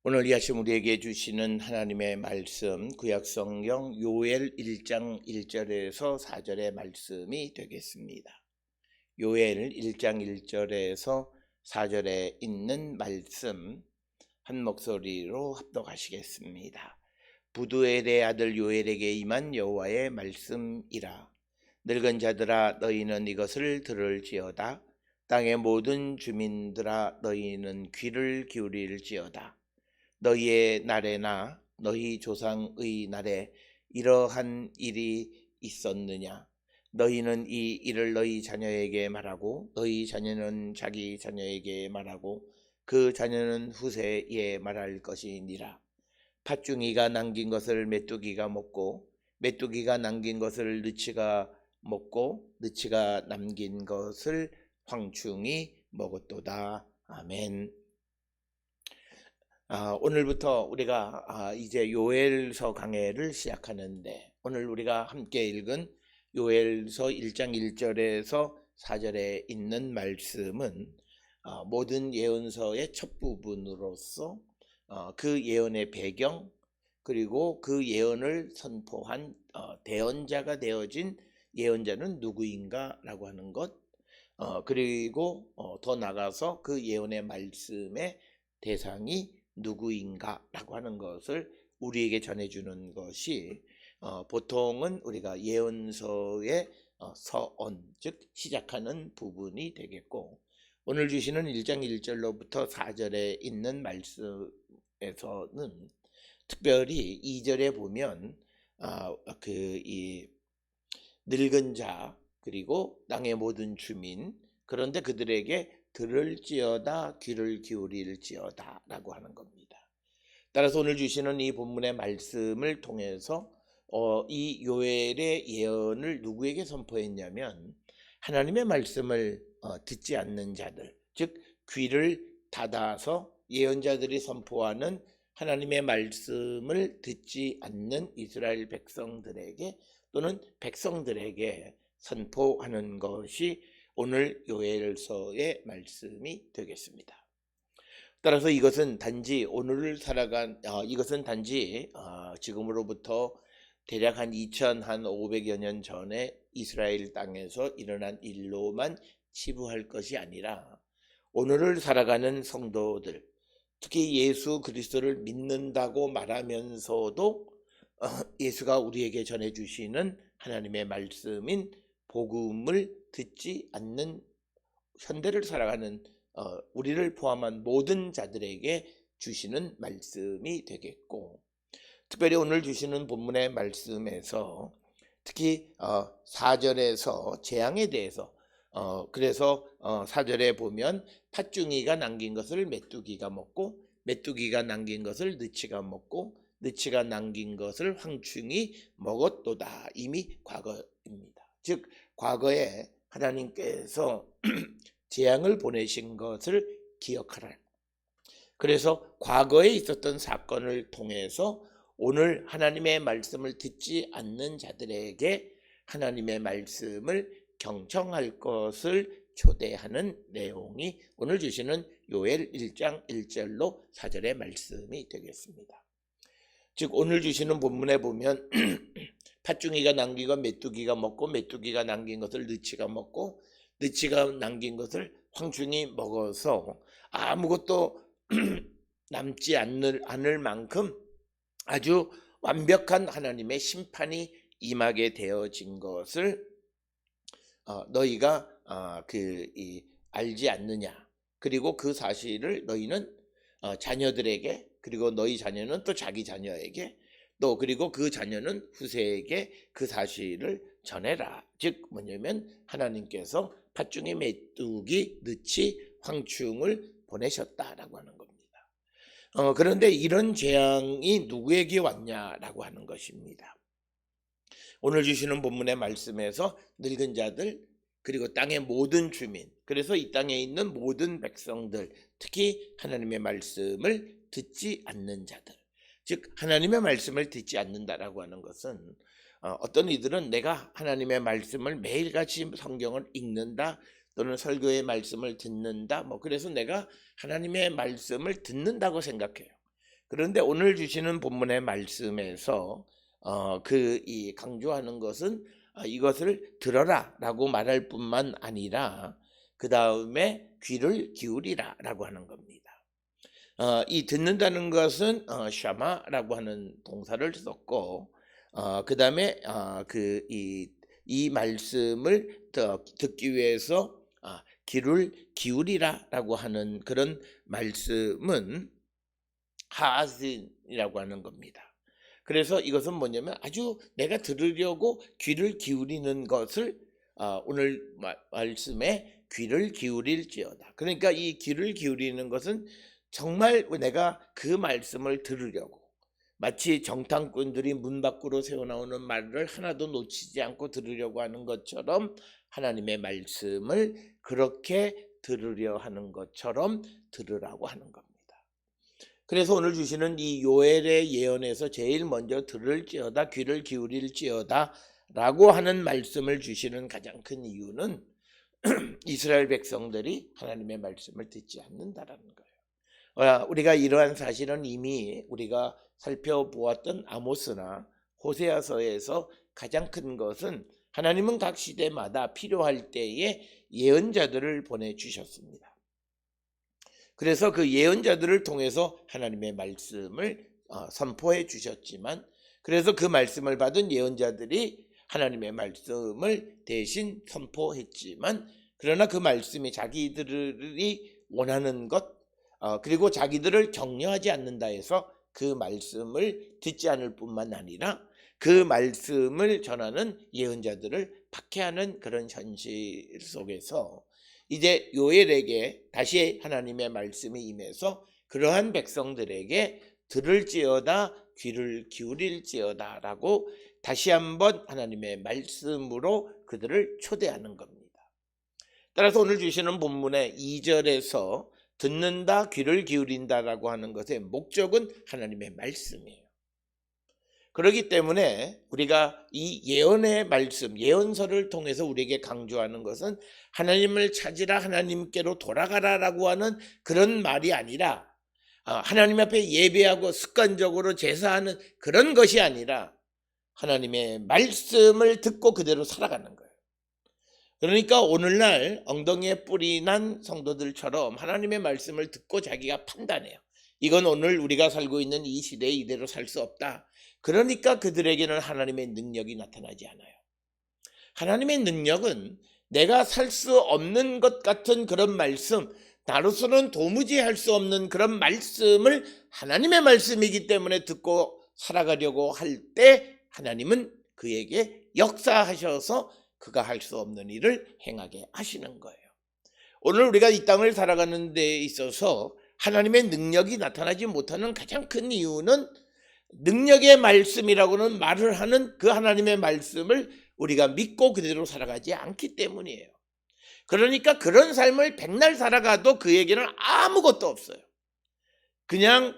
오늘 이 아침 우리에게 주시는 하나님의 말씀 구약성경 요엘 1장 1절에서 4절의 말씀이 되겠습니다. 요엘 1장 1절에서 4절에 있는 말씀 한 목소리로 합독하시겠습니다. 부두엘의 아들 요엘에게 임한 여호와의 말씀이라. 늙은 자들아 너희는 이것을 들을지어다. 땅의 모든 주민들아 너희는 귀를 기울일지어다. 너희의 날에나 너희 조상의 날에 이러한 일이 있었느냐? 너희는 이 일을 너희 자녀에게 말하고 너희 자녀는 자기 자녀에게 말하고 그 자녀는 후세에 말할 것이니라. 팥중이가 남긴 것을 메뚜기가 먹고 메뚜기가 남긴 것을 느치가 먹고 느치가 남긴 것을 황충이 먹었도다. 아멘. 오늘부터 우리가 이제 요엘서 강해를 시작하는데, 오늘 우리가 함께 읽은 요엘서 1장 1절에서 4절에 있는 말씀은 모든 예언서의 첫 부분으로서 그 예언의 배경, 그리고 그 예언을 선포한 대언자가 되어진 예언자는 누구인가 라고 하는 것, 그리고 더 나아가서 그 예언의 말씀의 대상이 누구인가 라고 하는 것을 우리에게 전해주는 것이 보통은 우리가 예언서의 서언, 즉 시작하는 부분이 되겠고, 오늘 주시는 1장 1절로부터 4절에 있는 말씀에서는 특별히 2절에 보면 이 늙은 자 그리고 땅의 모든 주민, 그런데 그들에게 들을지어다 귀를 기울일지어다 라고 하는 겁니다. 따라서 오늘 주시는 이 본문의 말씀을 통해서 이 요엘의 예언을 누구에게 선포했냐면 하나님의 말씀을 듣지 않는 자들, 즉 귀를 닫아서 예언자들이 선포하는 하나님의 말씀을 듣지 않는 이스라엘 백성들에게 또는 백성들에게 선포하는 것이 오늘 요엘서의 말씀이 되겠습니다. 따라서 이것은 단지 오늘을 살아간 이것은 단지 지금으로부터 대략 한 2500여 년 전에 이스라엘 땅에서 일어난 일로만 치부할 것이 아니라 오늘을 살아가는 성도들, 특히 예수 그리스도를 믿는다고 말하면서도 예수가 우리에게 전해주시는 하나님의 말씀인 복음을 듣지 않는 현대를 살아가는 우리를 포함한 모든 자들에게 주시는 말씀이 되겠고, 특별히 오늘 주시는 본문의 말씀에서 특히 4절에서 재앙에 대해서 그래서 4절에 보면 팥중이가 남긴 것을 메뚜기가 먹고 메뚜기가 남긴 것을 느치가 먹고 느치가 남긴 것을 황충이 먹었도다. 이미 과거입니다. 즉 과거에 하나님께서 재앙을 보내신 것을 기억하라. 그래서 과거에 있었던 사건을 통해서 오늘 하나님의 말씀을 듣지 않는 자들에게 하나님의 말씀을 경청할 것을 초대하는 내용이 오늘 주시는 요엘 1장 1절로 4절의 말씀이 되겠습니다. 즉 오늘 주시는 본문에 보면 팥중이가 남긴 것 메뚜기가 먹고 메뚜기가 남긴 것을 느치가 먹고 느치가 남긴 것을 황충이 먹어서 아무것도 남지 않을 만큼 아주 완벽한 하나님의 심판이 임하게 되어진 것을 너희가 알지 않느냐. 그리고 그 사실을 너희는 자녀들에게, 그리고 너희 자녀는 또 자기 자녀에게, 또 그리고 그 자녀는 후세에게 그 사실을 전해라. 즉 뭐냐면 하나님께서 팥중이 메뚜기 느치 황충을 보내셨다라고 하는 겁니다. 그런데 이런 재앙이 누구에게 왔냐라고 하는 것입니다. 오늘 주시는 본문의 말씀에서 늙은 자들 그리고 땅의 모든 주민, 그래서 이 땅에 있는 모든 백성들, 특히 하나님의 말씀을 듣지 않는 자들, 즉 하나님의 말씀을 듣지 않는다라고 하는 것은 어떤 이들은 내가 하나님의 말씀을 매일같이 성경을 읽는다 또는 설교의 말씀을 듣는다, 그래서 내가 하나님의 말씀을 듣는다고 생각해요. 그런데 오늘 주시는 본문의 말씀에서 이 강조하는 것은 이것을 들어라라고 말할 뿐만 아니라 그 다음에 귀를 기울이라라고 하는 겁니다. 이 듣는다는 것은 샤마라고 하는 동사를 썼고 그 다음에 이 말씀을 듣기 위해서 귀를 기울이라라고 하는 그런 말씀은 하아신이라고 하는 겁니다. 그래서 이것은 뭐냐면 아주 내가 들으려고 귀를 기울이는 것을 오늘 말씀에 귀를 기울일지어다. 그러니까 이 귀를 기울이는 것은 정말 내가 그 말씀을 들으려고 마치 정탐꾼들이 문 밖으로 새어나오는 말을 하나도 놓치지 않고 들으려고 하는 것처럼 하나님의 말씀을 그렇게 들으려 하는 것처럼 들으라고 하는 겁니다. 그래서 오늘 주시는 이 요엘의 예언에서 제일 먼저 들을지어다 귀를 기울일지어다 라고 하는 말씀을 주시는 가장 큰 이유는 이스라엘 백성들이 하나님의 말씀을 듣지 않는다라는 거예요. 우리가 이러한 사실은 이미 우리가 살펴보았던 아모스나 호세아서에서 가장 큰 것은 하나님은 각 시대마다 필요할 때에 예언자들을 보내주셨습니다. 그래서 그 예언자들을 통해서 하나님의 말씀을 선포해 주셨지만 그래서 그 말씀을 받은 예언자들이 하나님의 말씀을 대신 선포했지만 그러나 그 말씀이 자기들이 원하는 것 그리고 자기들을 격려하지 않는다 해서 그 말씀을 듣지 않을 뿐만 아니라 그 말씀을 전하는 예언자들을 박해하는 그런 현실 속에서 이제 요엘에게 다시 하나님의 말씀이 임해서 그러한 백성들에게 들을지어다 귀를 기울일지어다 라고 다시 한번 하나님의 말씀으로 그들을 초대하는 겁니다. 따라서 오늘 주시는 본문의 2절에서 듣는다 귀를 기울인다라고 하는 것의 목적은 하나님의 말씀이에요. 그렇기 때문에 우리가 이 예언의 말씀, 예언서를 통해서 우리에게 강조하는 것은 하나님을 찾으라 하나님께로 돌아가라라고 하는 그런 말이 아니라 하나님 앞에 예배하고 습관적으로 제사하는 그런 것이 아니라 하나님의 말씀을 듣고 그대로 살아가는 거예요. 그러니까 오늘날 엉덩이에 뿌리 난 성도들처럼 하나님의 말씀을 듣고 자기가 판단해요. 이건 오늘 우리가 살고 있는 이 시대에 이대로 살 수 없다. 그러니까 그들에게는 하나님의 능력이 나타나지 않아요. 하나님의 능력은 내가 살 수 없는 것 같은 그런 말씀, 나로서는 도무지 할 수 없는 그런 말씀을 하나님의 말씀이기 때문에 듣고 살아가려고 할 때 하나님은 그에게 역사하셔서 그가 할 수 없는 일을 행하게 하시는 거예요. 오늘 우리가 이 땅을 살아가는 데 있어서 하나님의 능력이 나타나지 못하는 가장 큰 이유는 능력의 말씀이라고는 말을 하는 그 하나님의 말씀을 우리가 믿고 그대로 살아가지 않기 때문이에요. 그러니까 그런 삶을 백날 살아가도 그에게는 아무것도 없어요. 그냥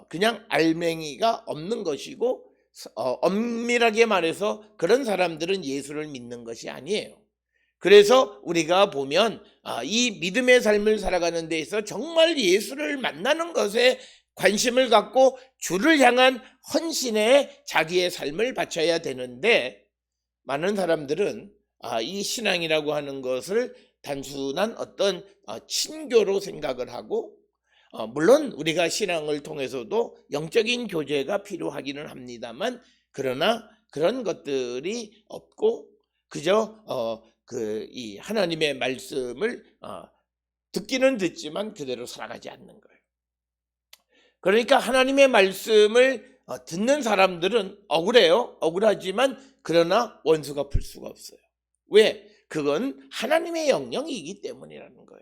그냥 알맹이가 없는 것이고 엄밀하게 말해서 그런 사람들은 예수를 믿는 것이 아니에요. 그래서 우리가 보면 이 믿음의 삶을 살아가는 데 있어 정말 예수를 만나는 것에 관심을 갖고 주를 향한 헌신에 자기의 삶을 바쳐야 되는데 많은 사람들은 이 신앙이라고 하는 것을 단순한 어떤 친교로 생각을 하고 물론 우리가 신앙을 통해서도 영적인 교제가 필요하기는 합니다만 그러나 그런 것들이 없고 그저 이 하나님의 말씀을 듣기는 듣지만 그대로 살아가지 않는 거예요. 그러니까 하나님의 말씀을 듣는 사람들은 억울해요. 억울하지만 그러나 원수가 풀 수가 없어요. 왜? 그건 하나님의 영역이기 때문이라는 거예요.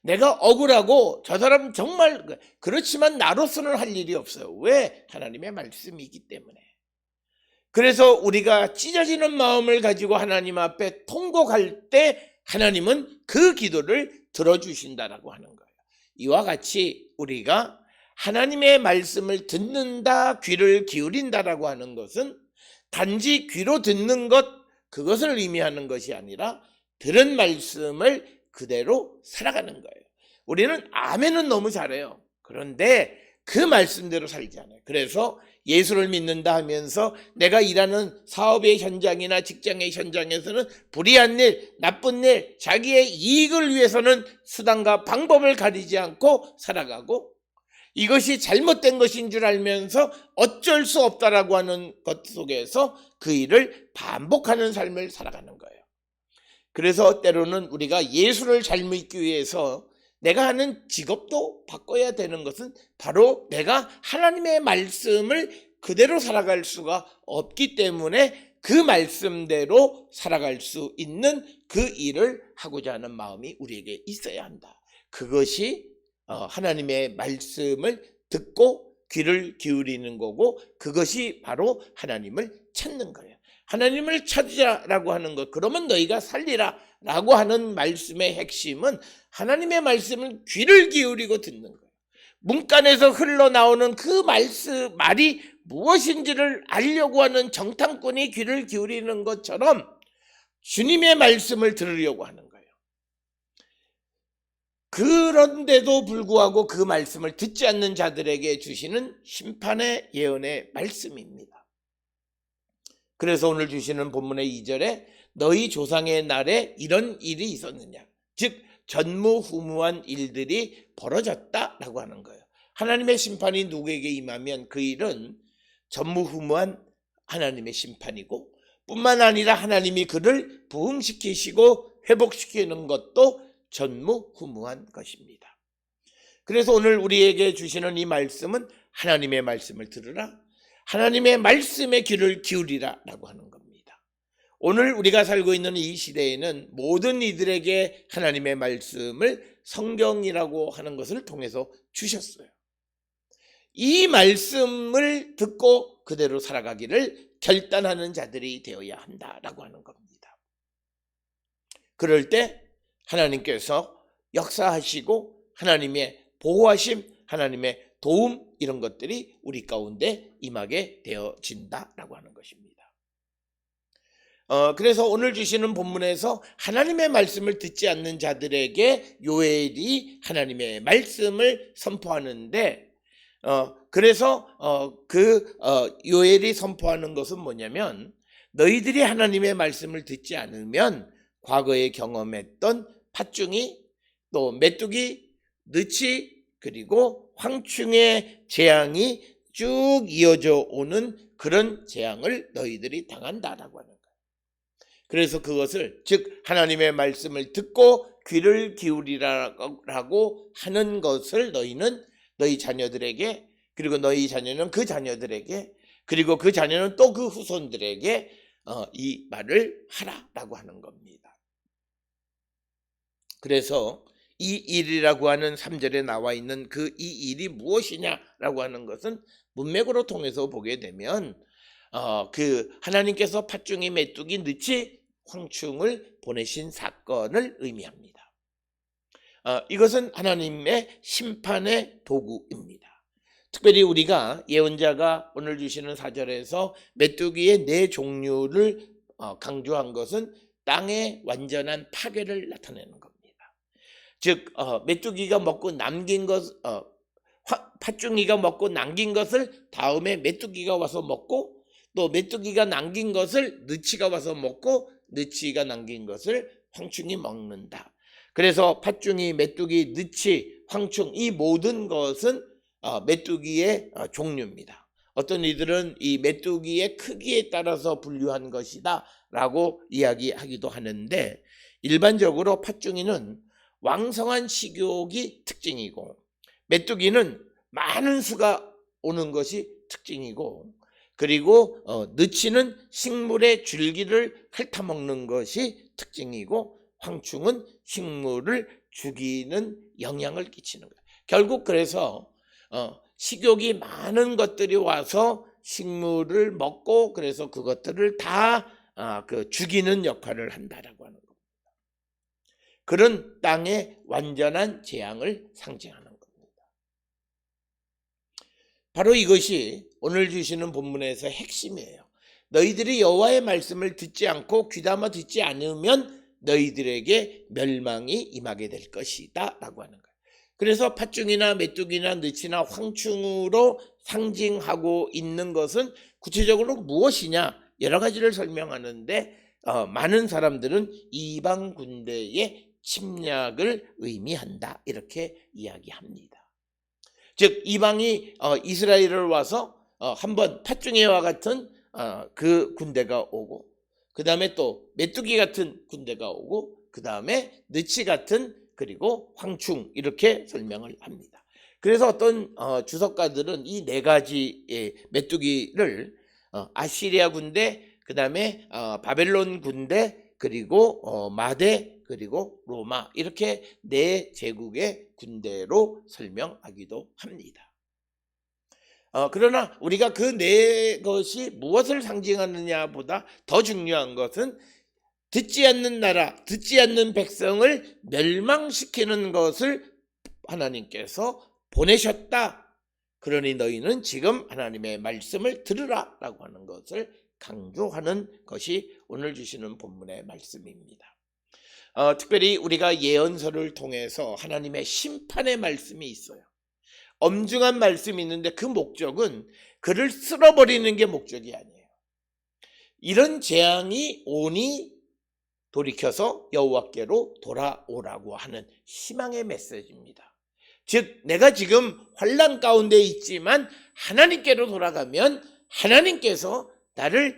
내가 억울하고 저 사람 정말 그렇지만 나로서는 할 일이 없어요. 왜? 하나님의 말씀이기 때문에. 그래서 우리가 찢어지는 마음을 가지고 하나님 앞에 통곡할 때 하나님은 그 기도를 들어주신다라고 하는 거예요. 이와 같이 우리가 하나님의 말씀을 듣는다, 귀를 기울인다라고 하는 것은 단지 귀로 듣는 것, 그것을 의미하는 것이 아니라 들은 말씀을 그대로 살아가는 거예요. 우리는 아멘은 너무 잘해요. 그런데 그 말씀대로 살지 않아요. 그래서 예수를 믿는다 하면서 내가 일하는 사업의 현장이나 직장의 현장에서는 불의한 일, 나쁜 일, 자기의 이익을 위해서는 수단과 방법을 가리지 않고 살아가고, 이것이 잘못된 것인 줄 알면서 어쩔 수 없다라고 하는 것 속에서 그 일을 반복하는 삶을 살아가는 거예요. 그래서 때로는 우리가 예수를 잘 믿기 위해서 내가 하는 직업도 바꿔야 되는 것은 바로 내가 하나님의 말씀을 그대로 살아갈 수가 없기 때문에 그 말씀대로 살아갈 수 있는 그 일을 하고자 하는 마음이 우리에게 있어야 한다. 그것이 하나님의 말씀을 듣고 귀를 기울이는 거고, 그것이 바로 하나님을 찾는 거예요. 하나님을 찾으라라고 하는 것, 그러면 너희가 살리라 라고 하는 말씀의 핵심은 하나님의 말씀을 귀를 기울이고 듣는 거예요. 문간에서 흘러나오는 그 말이 무엇인지를 알려고 하는 정탐꾼이 귀를 기울이는 것처럼 주님의 말씀을 들으려고 하는 거예요. 그런데도 불구하고 그 말씀을 듣지 않는 자들에게 주시는 심판의 예언의 말씀입니다. 그래서 오늘 주시는 본문의 2절에 너희 조상의 날에 이런 일이 있었느냐, 즉 전무후무한 일들이 벌어졌다라고 하는 거예요. 하나님의 심판이 누구에게 임하면 그 일은 전무후무한 하나님의 심판이고, 뿐만 아니라 하나님이 그를 부흥시키시고 회복시키는 것도 전무후무한 것입니다. 그래서 오늘 우리에게 주시는 이 말씀은 하나님의 말씀을 들으라, 하나님의 말씀에 귀를 기울이라 라고 하는 겁니다. 오늘 우리가 살고 있는 이 시대에는 모든 이들에게 하나님의 말씀을 성경이라고 하는 것을 통해서 주셨어요. 이 말씀을 듣고 그대로 살아가기를 결단하는 자들이 되어야 한다라고 하는 겁니다. 그럴 때 하나님께서 역사하시고 하나님의 보호하심, 하나님의 도움, 이런 것들이 우리 가운데 임하게 되어진다라고 하는 것입니다. 그래서 오늘 주시는 본문에서 하나님의 말씀을 듣지 않는 자들에게 요엘이 하나님의 말씀을 선포하는데, 그래서 요엘이 선포하는 것은 뭐냐면, 너희들이 하나님의 말씀을 듣지 않으면 과거에 경험했던 팥중이, 또 메뚜기, 느치, 그리고 황충의 재앙이 쭉 이어져 오는 그런 재앙을 너희들이 당한다라고 하는 거예요. 그래서 그것을, 즉 하나님의 말씀을 듣고 귀를 기울이라고 하는 것을 너희는 너희 자녀들에게, 그리고 너희 자녀는 그 자녀들에게, 그리고 그 자녀는 또 그 후손들에게 이 말을 하라라고 하는 겁니다. 그래서 이 일이라고 하는 3절에 나와 있는 그 이 일이 무엇이냐라고 하는 것은 문맥으로 통해서 보게 되면 그 하나님께서 팥중이, 메뚜기, 느치, 황충을 보내신 사건을 의미합니다. 이것은 하나님의 심판의 도구입니다. 특별히 우리가 예언자가 오늘 주시는 4절에서 메뚜기의 4종류를 강조한 것은 땅의 완전한 파괴를 나타내는 겁니다. 즉 메뚜기가 먹고 남긴 것, 팥중이가 먹고 남긴 것을 다음에 메뚜기가 와서 먹고, 또 메뚜기가 남긴 것을 느치가 와서 먹고, 느치가 남긴 것을 황충이 먹는다. 그래서 팥중이, 메뚜기, 느치, 황충, 이 모든 것은 메뚜기의 종류입니다. 어떤 이들은 이 메뚜기의 크기에 따라서 분류한 것이다 라고 이야기하기도 하는데, 일반적으로 팥중이는 왕성한 식욕이 특징이고, 메뚜기는 많은 수가 오는 것이 특징이고, 그리고 느치는 식물의 줄기를 핥아먹는 것이 특징이고, 황충은 식물을 죽이는 영향을 끼치는 거예요. 결국 그래서 식욕이 많은 것들이 와서 식물을 먹고, 그래서 그것들을 다 죽이는 역할을 한다라고 하는 겁니다. 그런 땅의 완전한 재앙을 상징하는 겁니다. 바로 이것이 오늘 주시는 본문에서 핵심이에요. 너희들이 여호와의 말씀을 듣지 않고 귀담아 듣지 않으면 너희들에게 멸망이 임하게 될 것이다 라고 하는 거예요. 그래서 팥죽이나 메뚜기나 느치나 황충으로 상징하고 있는 것은 구체적으로 무엇이냐 여러 가지를 설명하는데 많은 사람들은 이방 군대의 침략을 의미한다 이렇게 이야기합니다. 즉 이방이 이스라엘을 와서 한번 팥중이와 같은 그 군대가 오고 그 다음에 또 메뚜기 같은 군대가 오고 그 다음에 느치 같은 그리고 황충 이렇게 설명을 합니다. 그래서 어떤 주석가들은 이 네 가지의 메뚜기를 아시리아 군대 그 다음에 바벨론 군대 그리고 마대 그리고 로마 이렇게 네 제국의 군대로 설명하기도 합니다. 그러나 우리가 그 네 것이 무엇을 상징하느냐 보다 더 중요한 것은 듣지 않는 나라, 듣지 않는 백성을 멸망시키는 것을 하나님께서 보내셨다. 그러니 너희는 지금 하나님의 말씀을 들으라 라고 하는 것을 강조하는 것이 오늘 주시는 본문의 말씀입니다. 특별히 우리가 예언서를 통해서 하나님의 심판의 말씀이 있어요. 엄중한 말씀이 있는데 그 목적은 그를 쓸어버리는 게 목적이 아니에요. 이런 재앙이 오니 돌이켜서 여호와께로 돌아오라고 하는 희망의 메시지입니다. 즉 내가 지금 환난 가운데 있지만 하나님께로 돌아가면 하나님께서 나를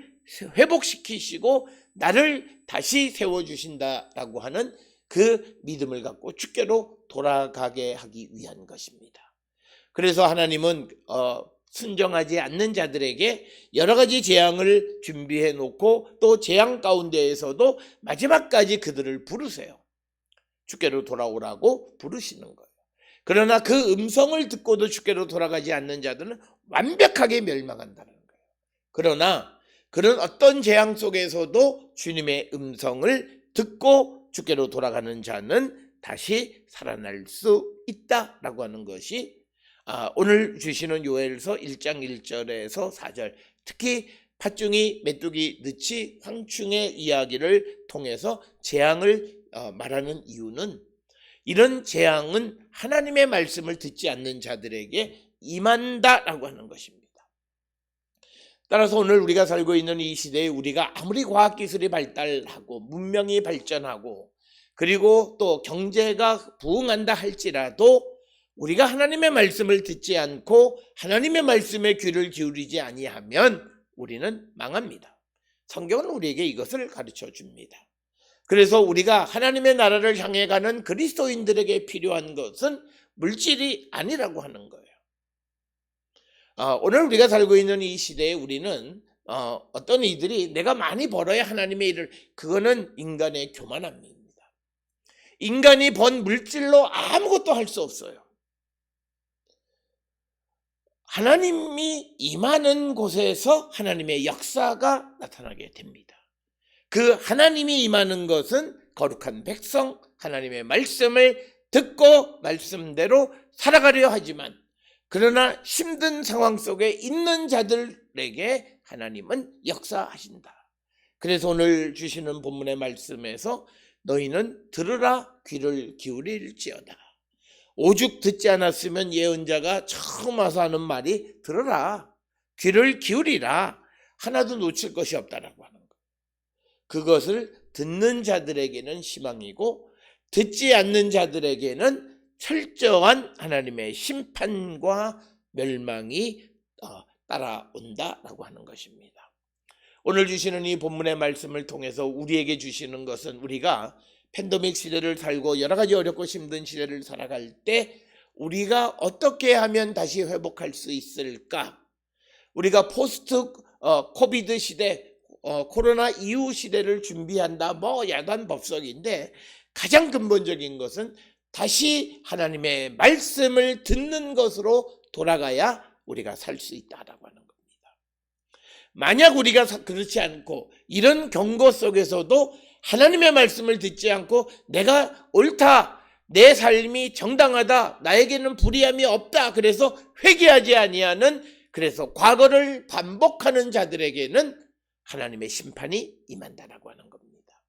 회복시키시고 나를 다시 세워주신다라고 하는 그 믿음을 갖고 주께로 돌아가게 하기 위한 것입니다. 그래서 하나님은 순종하지 않는 자들에게 여러 가지 재앙을 준비해 놓고 또 재앙 가운데에서도 마지막까지 그들을 부르세요. 주께로 돌아오라고 부르시는 거예요. 그러나 그 음성을 듣고도 주께로 돌아가지 않는 자들은 완벽하게 멸망한다는 거예요. 그러나 그런 어떤 재앙 속에서도 주님의 음성을 듣고 주께로 돌아가는 자는 다시 살아날 수 있다라고 하는 것이 오늘 주시는 요엘서 1장 1절에서 4절 특히 팥중이, 메뚜기, 느치, 황충의 이야기를 통해서 재앙을 말하는 이유는 이런 재앙은 하나님의 말씀을 듣지 않는 자들에게 임한다라고 하는 것입니다. 따라서 오늘 우리가 살고 있는 이 시대에 우리가 아무리 과학기술이 발달하고 문명이 발전하고 그리고 또 경제가 부흥한다 할지라도 우리가 하나님의 말씀을 듣지 않고 하나님의 말씀에 귀를 기울이지 아니하면 우리는 망합니다. 성경은 우리에게 이것을 가르쳐 줍니다. 그래서 우리가 하나님의 나라를 향해 가는 그리스도인들에게 필요한 것은 물질이 아니라고 하는 거예요. 오늘 우리가 살고 있는 이 시대에 우리는 어떤 이들이 내가 많이 벌어야 하나님의 일을 그거는 인간의 교만함입니다. 인간이 번 물질로 아무것도 할 수 없어요. 하나님이 임하는 곳에서 하나님의 역사가 나타나게 됩니다. 그 하나님이 임하는 것은 거룩한 백성, 하나님의 말씀을 듣고 말씀대로 살아가려 하지만 그러나 힘든 상황 속에 있는 자들에게 하나님은 역사하신다. 그래서 오늘 주시는 본문의 말씀에서 너희는 들으라 귀를 기울일지어다. 오죽 듣지 않았으면 예언자가 처음 와서 하는 말이 들으라 귀를 기울이라 하나도 놓칠 것이 없다라고 하는 거예요. 그것을 듣는 자들에게는 희망이고 듣지 않는 자들에게는 철저한 하나님의 심판과 멸망이 따라온다라고 하는 것입니다. 오늘 주시는 이 본문의 말씀을 통해서 우리에게 주시는 것은 우리가 팬데믹 시대를 살고 여러 가지 어렵고 힘든 시대를 살아갈 때 우리가 어떻게 하면 다시 회복할 수 있을까? 우리가 포스트 코비드 시대, 코로나 이후 시대를 준비한다. 야단 법석인데 가장 근본적인 것은 다시 하나님의 말씀을 듣는 것으로 돌아가야 우리가 살 수 있다라고 하는 겁니다. 만약 우리가 그렇지 않고 이런 경고 속에서도 하나님의 말씀을 듣지 않고 내가 옳다, 내 삶이 정당하다, 나에게는 불의함이 없다, 그래서 회개하지 아니하는 그래서 과거를 반복하는 자들에게는 하나님의 심판이 임한다라고 하는 겁니다.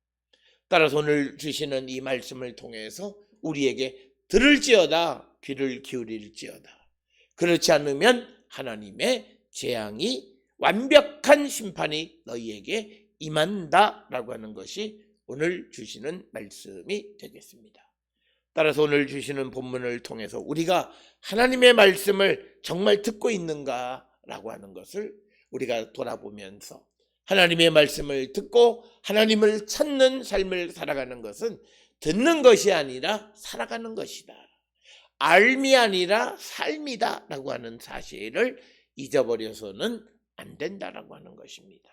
따라서 오늘 주시는 이 말씀을 통해서 우리에게 들을지어다 귀를 기울일지어다. 그렇지 않으면 하나님의 재앙이 완벽한 심판이 너희에게 임한다라고 하는 것이 오늘 주시는 말씀이 되겠습니다. 따라서 오늘 주시는 본문을 통해서 우리가 하나님의 말씀을 정말 듣고 있는가라고 하는 것을 우리가 돌아보면서 하나님의 말씀을 듣고 하나님을 찾는 삶을 살아가는 것은 듣는 것이 아니라 살아가는 것이다. 알미 아니라 삶이다 라고 하는 사실을 잊어버려서는 안 된다라고 하는 것입니다.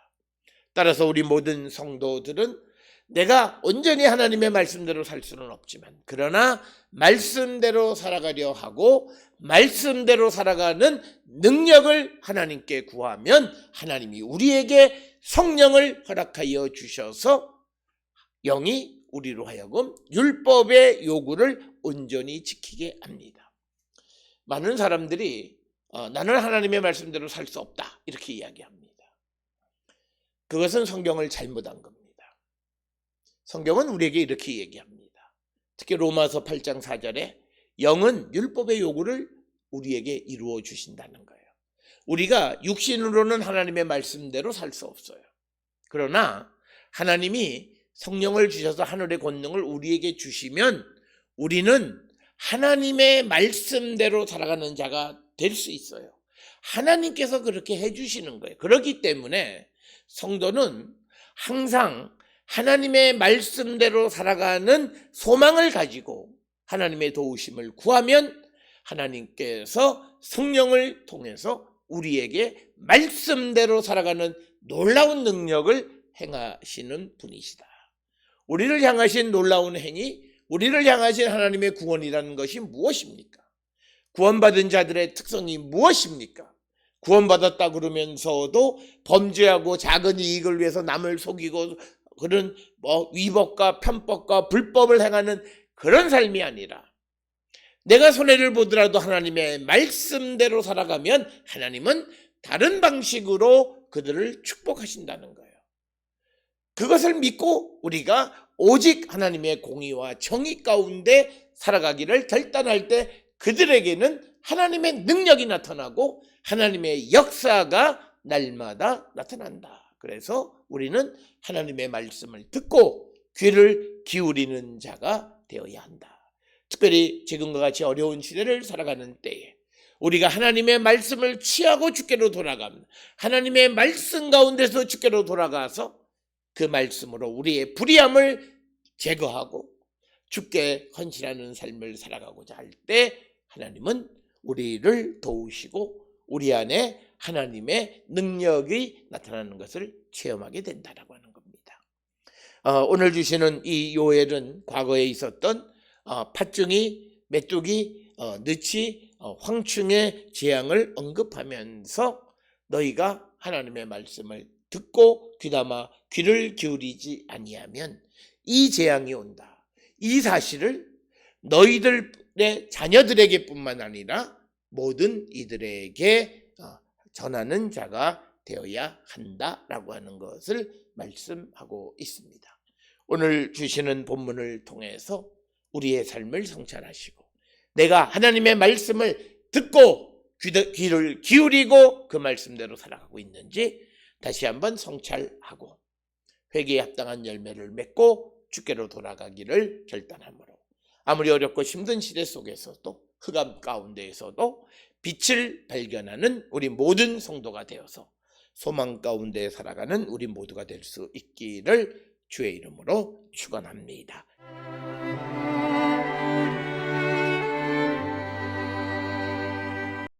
따라서 우리 모든 성도들은 내가 온전히 하나님의 말씀대로 살 수는 없지만 그러나 말씀대로 살아가려 하고 말씀대로 살아가는 능력을 하나님께 구하면 하나님이 우리에게 성령을 허락하여 주셔서 영이 우리로 하여금 율법의 요구를 온전히 지키게 합니다. 많은 사람들이 나는 하나님의 말씀대로 살 수 없다 이렇게 이야기합니다. 그것은 성경을 잘못한 겁니다. 성경은 우리에게 이렇게 얘기합니다. 특히 로마서 8장 4절에 영은 율법의 요구를 우리에게 이루어 주신다는 거예요. 우리가 육신으로는 하나님의 말씀대로 살 수 없어요. 그러나 하나님이 성령을 주셔서 하늘의 권능을 우리에게 주시면 우리는 하나님의 말씀대로 살아가는 자가 될 수 있어요. 하나님께서 그렇게 해주시는 거예요. 그렇기 때문에 성도는 항상 하나님의 말씀대로 살아가는 소망을 가지고 하나님의 도우심을 구하면 하나님께서 성령을 통해서 우리에게 말씀대로 살아가는 놀라운 능력을 행하시는 분이시다. 우리를 향하신 놀라운 행위, 우리를 향하신 하나님의 구원이라는 것이 무엇입니까? 구원받은 자들의 특성이 무엇입니까? 구원받았다 그러면서도 범죄하고 작은 이익을 위해서 남을 속이고 그런 위법과 편법과 불법을 행하는 그런 삶이 아니라 내가 손해를 보더라도 하나님의 말씀대로 살아가면 하나님은 다른 방식으로 그들을 축복하신다는 거예요. 그것을 믿고 우리가 오직 하나님의 공의와 정의 가운데 살아가기를 결단할 때 그들에게는 하나님의 능력이 나타나고 하나님의 역사가 날마다 나타난다. 그래서 우리는 하나님의 말씀을 듣고 귀를 기울이는 자가 되어야 한다. 특별히 지금과 같이 어려운 시대를 살아가는 때에 우리가 하나님의 말씀을 취하고 주께로 돌아갑니다. 하나님의 말씀 가운데서 주께로 돌아가서 그 말씀으로 우리의 불의함을 제거하고 주께 헌신하는 삶을 살아가고자 할 때 하나님은 우리를 도우시고 우리 안에 하나님의 능력이 나타나는 것을 체험하게 된다라고 하는 겁니다. 오늘 주시는 이 요엘은 과거에 있었던 팥중이, 메뚜기, 느치, 황충의 재앙을 언급하면서 너희가 하나님의 말씀을 듣고 귀담아 귀를 기울이지 아니하면 이 재앙이 온다. 이 사실을 너희들의 자녀들에게 뿐만 아니라 모든 이들에게 전하는 자가 되어야 한다라고 하는 것을 말씀하고 있습니다. 오늘 주시는 본문을 통해서 우리의 삶을 성찰하시고 내가 하나님의 말씀을 듣고 귀를 기울이고 그 말씀대로 살아가고 있는지 다시 한번 성찰하고 회개에 합당한 열매를 맺고 주께로 돌아가기를 결단하므로 아무리 어렵고 힘든 시대 속에서도 흑암 가운데에서도 빛을 발견하는 우리 모든 성도가 되어서 소망 가운데 살아가는 우리 모두가 될 수 있기를 주의 이름으로 축원합니다.